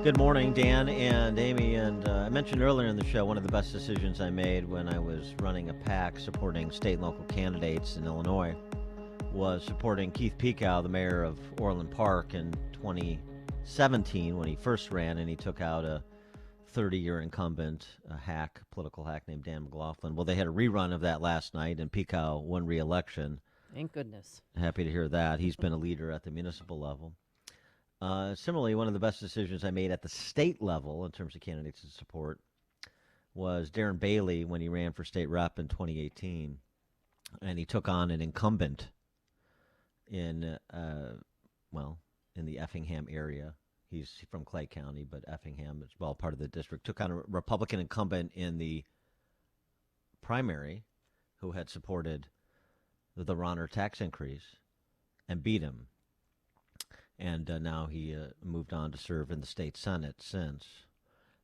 Good morning, Dan and Amy. And I mentioned earlier in the show one of the best decisions I made when I was running a PAC supporting state and local candidates in Illinois was supporting Keith Pekow, the mayor of Orland Park, in 2017 when he first ran and he took out a 30-year incumbent, a political hack named Dan McLaughlin. Well, they had a rerun of that last night, and Pekow won re-election. Thank goodness. Happy to hear that. He's been a leader at the municipal level. Similarly, one of the best decisions I made at the state level in terms of candidates to support was Darren Bailey when he ran for state rep in 2018. And he took on an incumbent in the Effingham area. He's from Clay County, but Effingham is part of the district. Took on a Republican incumbent in the primary who had supported the Ronner tax increase and beat him. And now he moved on to serve in the state Senate since.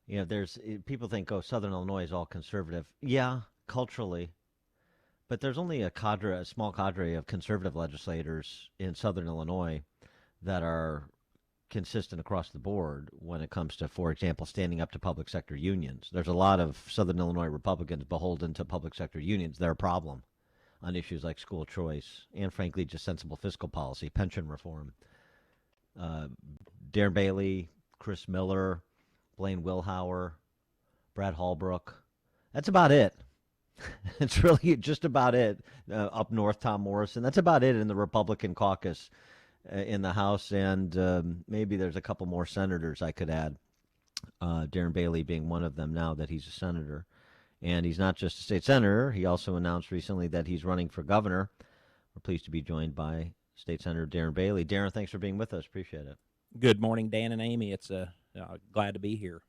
You know, people think, Southern Illinois is all conservative. Yeah, culturally. But there's only a small cadre of conservative legislators in Southern Illinois that are consistent across the board when it comes to, for example, standing up to public sector unions. There's a lot of Southern Illinois Republicans beholden to public sector unions. They're a problem on issues like school choice and, frankly, just sensible fiscal policy, pension reform. Darren Bailey, Chris Miller, Blaine Wilhauer, Brad Hallbrook. That's about it. It's really just about it. Up north, Tom Morrison. That's about it in the Republican caucus in the House, and maybe there's a couple more senators I could add. Darren Bailey being one of them now that he's a senator. And he's not just a state senator. He also announced recently that he's running for governor. We're pleased to be joined by State Senator Darren Bailey. Darren, thanks for being with us. Appreciate it. Good morning, Dan and Amy. It's glad to be here.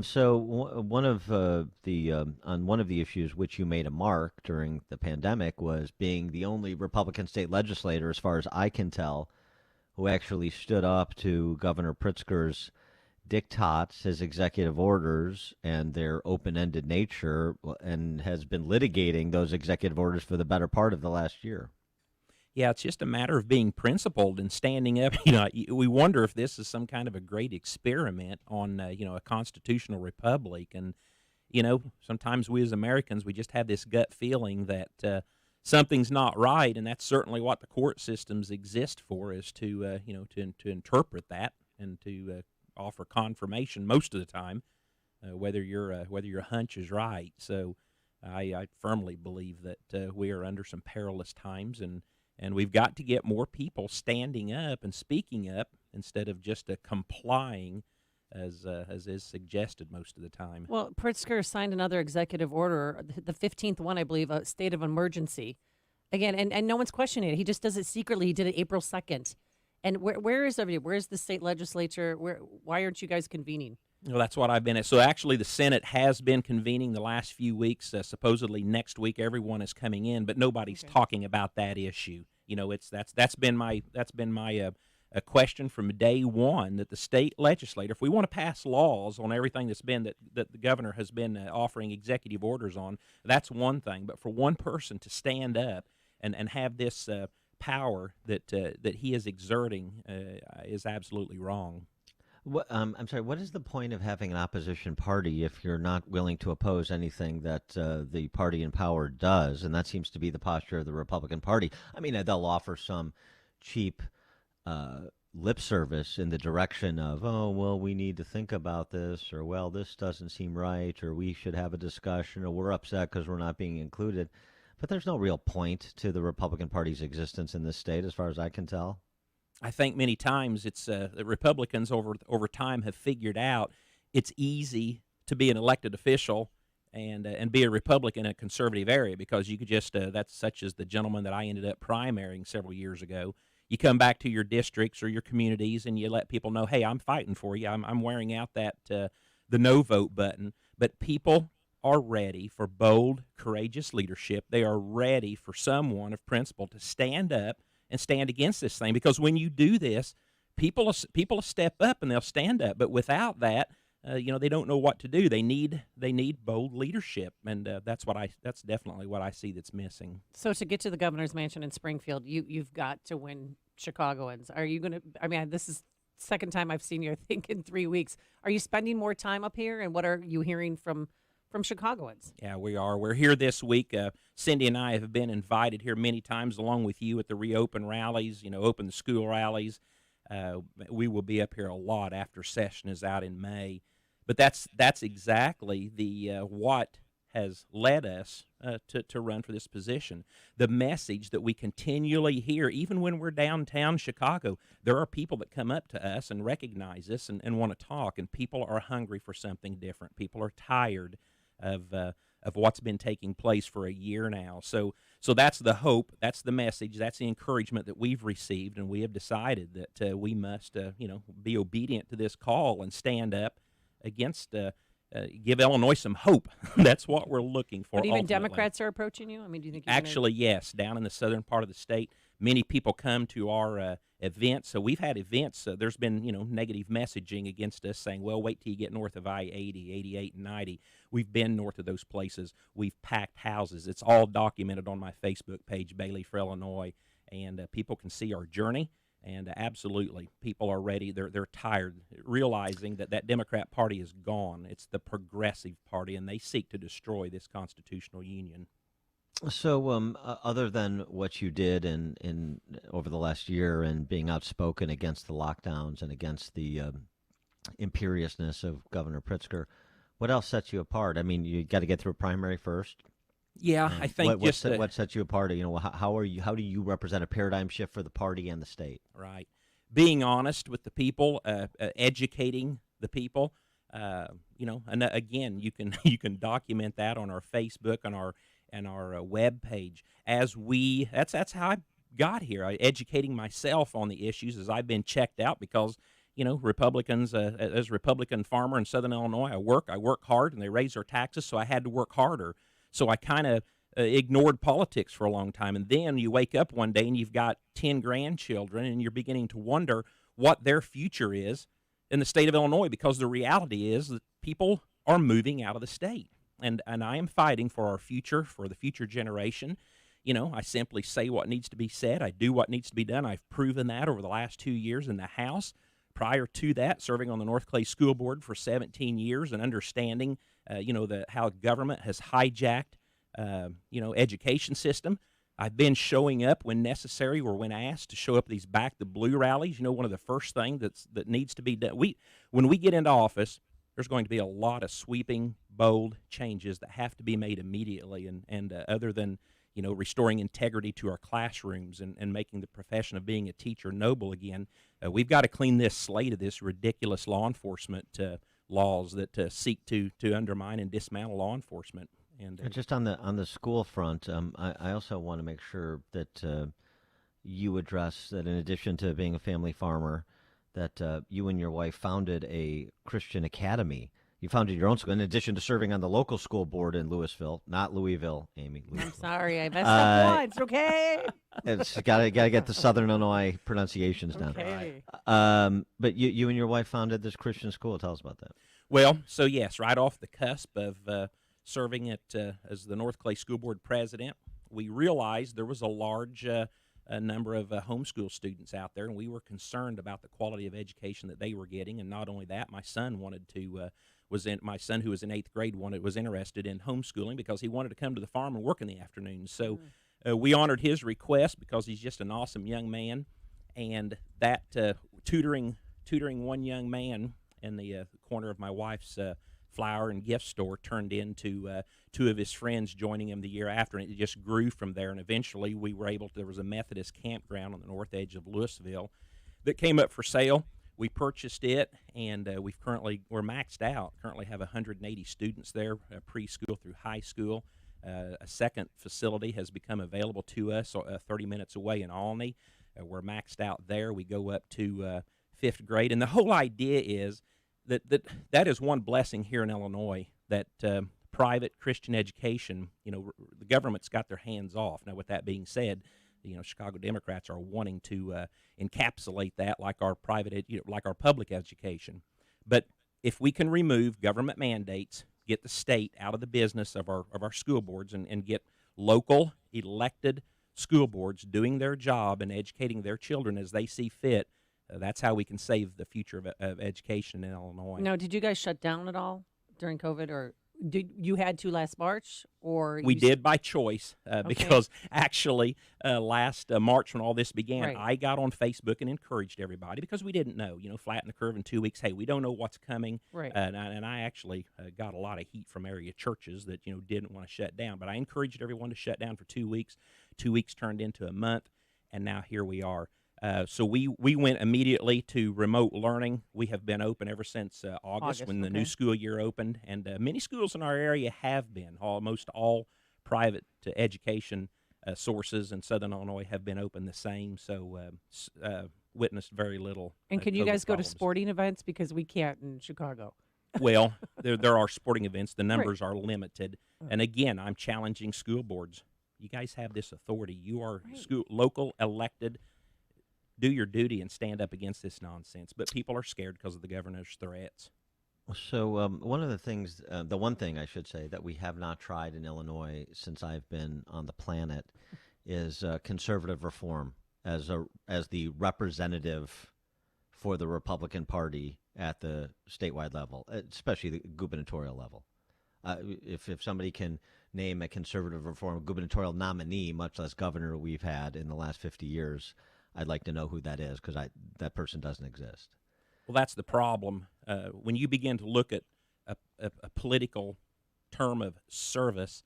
So one of on one of the issues which you made a mark during the pandemic was being the only Republican state legislator, as far as I can tell, who actually stood up to Governor Pritzker's diktats, his executive orders, and their open-ended nature, and has been litigating those executive orders for the better part of the last year. Yeah, it's just a matter of being principled and standing up. You know, we wonder if this is some kind of a great experiment on, a constitutional republic. And, sometimes we as Americans, we just have this gut feeling that something's not right, and that's certainly what the court systems exist for, is to interpret that and to offer confirmation most of the time, whether your hunch is right. So I firmly believe that we are under some perilous times, and we've got to get more people standing up and speaking up instead of just complying as is suggested most of the time. Well, Pritzker signed another executive order, the 15th one, I believe, a state of emergency. Again, and no one's questioning it. He just does it secretly. He did it April 2nd. And where is everybody? Where's the state legislature? Why aren't you guys convening? Well, that's what I've been at. So actually, the Senate has been convening the last few weeks. Supposedly next week, everyone is coming in, but nobody's talking about that issue. That's been my a question from day one, that the state legislator, if we want to pass laws on everything that the governor has been offering executive orders on, that's one thing. But for one person to stand up and have this power that he is exerting is absolutely wrong. I'm sorry, what is the point of having an opposition party if you're not willing to oppose anything that the party in power does? And that seems to be the posture of the Republican Party. I mean, they'll offer some cheap lip service in the direction of, we need to think about this, or, well, this doesn't seem right, or we should have a discussion, or we're upset because we're not being included. But there's no real point to the Republican Party's existence in this state, as far as I can tell. I think many times it's the Republicans over time have figured out it's easy to be an elected official and be a Republican in a conservative area, because you could just that's such as the gentleman that I ended up primarying several years ago. You come back to your districts or your communities and you let people know, hey, I'm fighting for you. I'm wearing out that the no vote button. But people are ready for bold, courageous leadership. They are ready for someone of principle to stand up and stand against this thing, because when you do this, people will step up and they'll stand up. But without that, they don't know what to do. They need bold leadership, and that's definitely what I see that's missing. So to get to the governor's mansion in Springfield, you've got to win Chicagoans. Are you going to? I mean, this is second time I've seen you, I think, in 3 weeks. Are you spending more time up here, and what are you hearing from Chicagoans? Yeah, we are. We're here this week. Cindy and I have been invited here many times, along with you, at the Reopen rallies, open the school rallies. We will be up here a lot after session is out in May. But that's exactly the what has led us to run for this position. The message that we continually hear, even when we're downtown Chicago, there are people that come up to us and recognize us and want to talk, and people are hungry for something different. People are tired of what's been taking place for a year now. So that's the hope, that's the message, that's the encouragement that we've received, and we have decided that we must be obedient to this call and stand up against give Illinois some hope. That's what we're looking for. But even ultimately. Democrats are approaching you? I mean, do you think you're Actually, yes, down in the southern part of the state, many people come to our events. So we've had events. There's been, negative messaging against us saying, well, wait till you get north of I-80, 88, and 90. We've been north of those places. We've packed houses. It's all documented on my Facebook page, Bailey for Illinois, and people can see our journey. And absolutely, people are ready. They're tired, realizing that Democrat Party is gone. It's the Progressive Party, and they seek to destroy this constitutional union. So, other than what you did in over the last year and being outspoken against the lockdowns and against the imperiousness of Governor Pritzker, what else sets you apart? I mean, you got to get through a primary first. Yeah, I think what sets you apart? How do you represent a paradigm shift for the party and the state? Right, being honest with the people, educating the people. And again, you can document that on our Facebook, on our web page. That's how I got here. Educating myself on the issues as I've been checked out because Republicans, as a Republican farmer in Southern Illinois, I work hard, and they raise their taxes, so I had to work harder. So I kind of ignored politics for a long time. And then you wake up one day and you've got 10 grandchildren and you're beginning to wonder what their future is in the state of Illinois, because the reality is that people are moving out of the state. And I am fighting for our future, for the future generation. I simply say what needs to be said. I do what needs to be done. I've proven that over the last 2 years in the House. Prior to that, serving on the North Clay School Board for 17 years and understanding how government has hijacked, education system. I've been showing up when necessary or when asked to show up at these Back the Blue rallies. One of the first things that needs to be done. When we get into office, there's going to be a lot of sweeping, bold changes that have to be made immediately. And other than restoring integrity to our classrooms and making the profession of being a teacher noble again, we've got to clean this slate of this ridiculous law enforcement laws that seek to undermine and dismantle law enforcement. And just on the school front, I also want to make sure that you address that in addition to being a family farmer, that you and your wife founded a Christian academy. You founded your own school in addition to serving on the local school board in Louisville, not Louisville, Amy. Louisville. I'm sorry, I messed up once. Okay. It's gotta get the Southern Illinois pronunciations down. Okay. But you and your wife founded this Christian school. Tell us about that. Well, so yes, right off the cusp of serving as the North Clay School Board president, we realized there was a large number of homeschool students out there, and we were concerned about the quality of education that they were getting. And not only that, my son my son who was in 8th grade was interested in homeschooling because he wanted to come to the farm and work in the afternoons. So we honored his request because he's just an awesome young man, and that tutoring one young man in the corner of my wife's flower and gift store turned into 2 of his friends joining him the year after, and it just grew from there. And eventually there was a Methodist Campground on the north edge of Louisville that came up for sale. We purchased it, and we're maxed out. Currently have 180 students there, preschool through high school. A second facility has become available to us 30 minutes away in Alney. We're maxed out there. We go up to 5th grade, and the whole idea is that is one blessing here in Illinois, that private Christian education, the government's got their hands off. Now, with that being said, Chicago Democrats are wanting to encapsulate that like our like our public education. But if we can remove government mandates, get the state out of the business of our school boards, and get local elected school boards doing their job and educating their children as they see fit, That's how we can save the future of education in Illinois. Now, did you guys shut down at all during COVID, or did you had to last March, or We you did by choice because actually last March when all this began, Right. I got on Facebook and encouraged everybody because we didn't know, flatten the curve in 2 weeks. Hey, we don't know what's coming. Right. And I actually got a lot of heat from area churches that, didn't want to shut down. But I encouraged everyone to shut down for 2 weeks. 2 weeks turned into a month, and now here we are. So we went immediately to remote learning. We have been open ever since August when the new school year opened, and many schools in our area have been. Almost all private education sources in Southern Illinois have been open the same, so witnessed very little. And can you COVID guys go to problems. sporting events, because we can't in Chicago? Well, there are sporting events. The numbers are limited, and again, I'm challenging school boards. You guys have this authority. You are local elected. Do your duty and stand up against this nonsense. But people are scared because of the governor's threats. So one of the things, the one thing I should say that we have not tried in Illinois since I've been on the planet is conservative reform as the representative for the Republican Party at the statewide level, especially the gubernatorial level. If somebody can name a conservative reform gubernatorial nominee, much less governor, we've had in the last 50 years, I'd like to know who that is, because that person doesn't exist. Well, that's the problem. When you begin to look at a political term of service,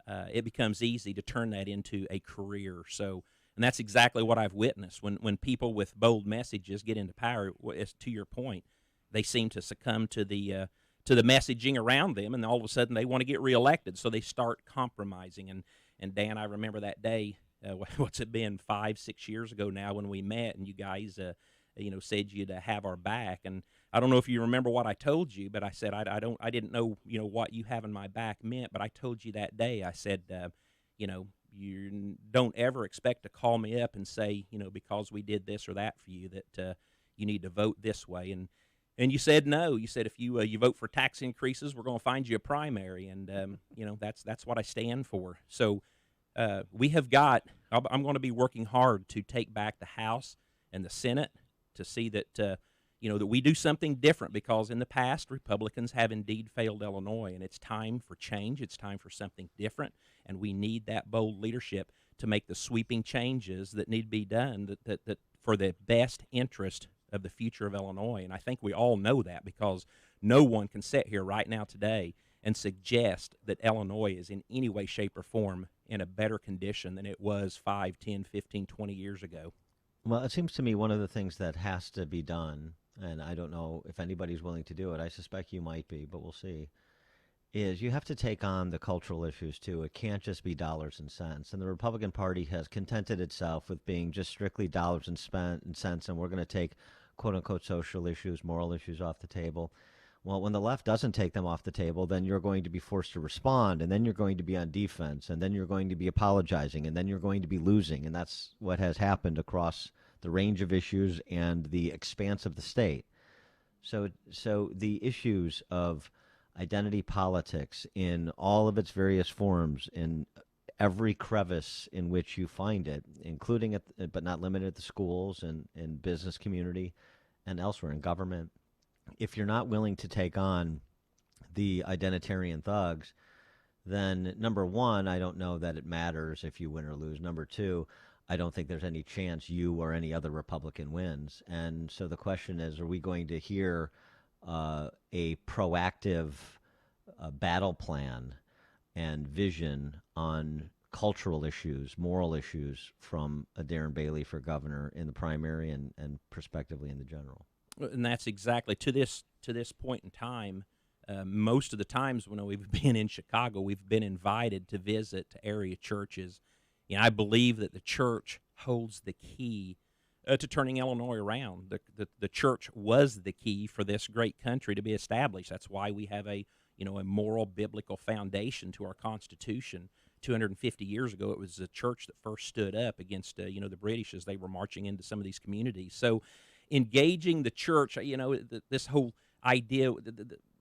it becomes easy to turn that into a career. So, and that's exactly what I've witnessed. When people with bold messages get into power, as to your point, they seem to succumb to the messaging around them, and all of a sudden they want to get reelected. So they start compromising. And Dan, I remember that day. What's it been, 5-6 years ago now when we met, and you guys, said you'd have our back. And I don't know if you remember what I told you, but I said I didn't know, what you having my back meant. But I told you that day, I said, you don't ever expect to call me up and say, because we did this or that for you, that you need to vote this way. And you said no. You said if you vote for tax increases, we're going to find you a primary. And that's what I stand for. So. We have I'm going to be working hard to take back the House and the Senate to see that, that we do something different, because in the past, Republicans have indeed failed Illinois, and it's time for change. It's time for something different, and we need that bold leadership to make the sweeping changes that need to be done that for the best interest of the future of Illinois. And I think we all know that, because no one can sit here right now today and suggest that Illinois is in any way, shape, or form in a better condition than it was 5, 10, 15, 20 years ago. Well, it seems to me one of the things that has to be done, and I don't know if anybody's willing to do it, I suspect you might be, but we'll see, is you have to take on the cultural issues too. It can't just be dollars and cents. And the Republican Party has contented itself with being just strictly dollars and cents, and we're going to take quote-unquote social issues, moral issues off the table. Well, when the left doesn't take them off the table, then you're going to be forced to respond, and then you're going to be on defense, and then you're going to be apologizing, and then you're going to be losing. And that's what has happened across the range of issues and the expanse of the state. So the issues of identity politics in all of its various forms, in every crevice in which you find it, including but not limited to schools and in business community and elsewhere in government, if you're not willing to take on the identitarian thugs, then number one, I don't know that it matters if you win or lose. Number two, I don't think there's any chance you or any other Republican wins. And so the question is, are we going to hear a proactive battle plan and vision on cultural issues, moral issues from a Darren Bailey for governor in the primary and prospectively in the general? And that's exactly to this point in time. Most of the times when we've been in Chicago, we've been invited to visit area churches. I believe that the church holds the key to turning Illinois around. The church was the key for this great country to be established. That's why we have a moral biblical foundation to our Constitution. 250 years ago, it was the church that first stood up against the British as they were marching into some of these communities. So engaging the church, this whole idea,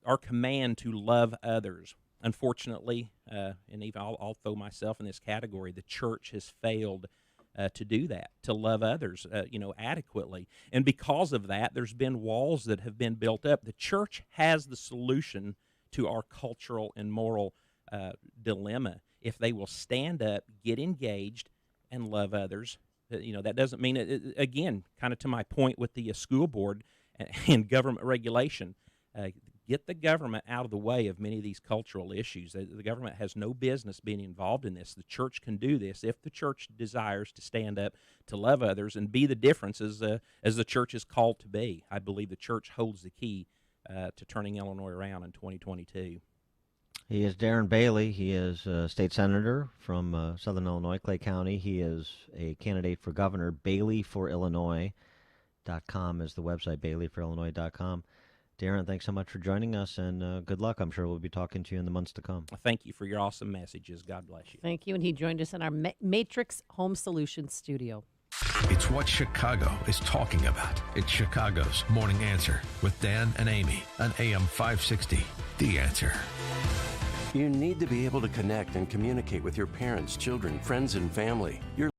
our command to love others. Unfortunately, and even I'll throw myself in this category, the church has failed to do that, to love others, adequately. And because of that, there's been walls that have been built up. The church has the solution to our cultural and moral dilemma. If they will stand up, get engaged, and love others, that doesn't mean, again, kind of to my point with the school board and government regulation, get the government out of the way of many of these cultural issues. The government has no business being involved in this. The church can do this if the church desires to stand up to love others and be the difference as the church is called to be. I believe the church holds the key to turning Illinois around in 2022. He is Darren Bailey. He is a state senator from Southern Illinois, Clay County. He is a candidate for governor. BaileyForIllinois.com is the website, BaileyForIllinois.com. Darren, thanks so much for joining us, and good luck. I'm sure we'll be talking to you in the months to come. Thank you for your awesome messages. God bless you. Thank you. And he joined us in our Matrix Home Solutions studio. It's what Chicago is talking about. It's Chicago's Morning Answer with Dan and Amy on AM 560. The Answer. You need to be able to connect and communicate with your parents, children, friends, and family. Your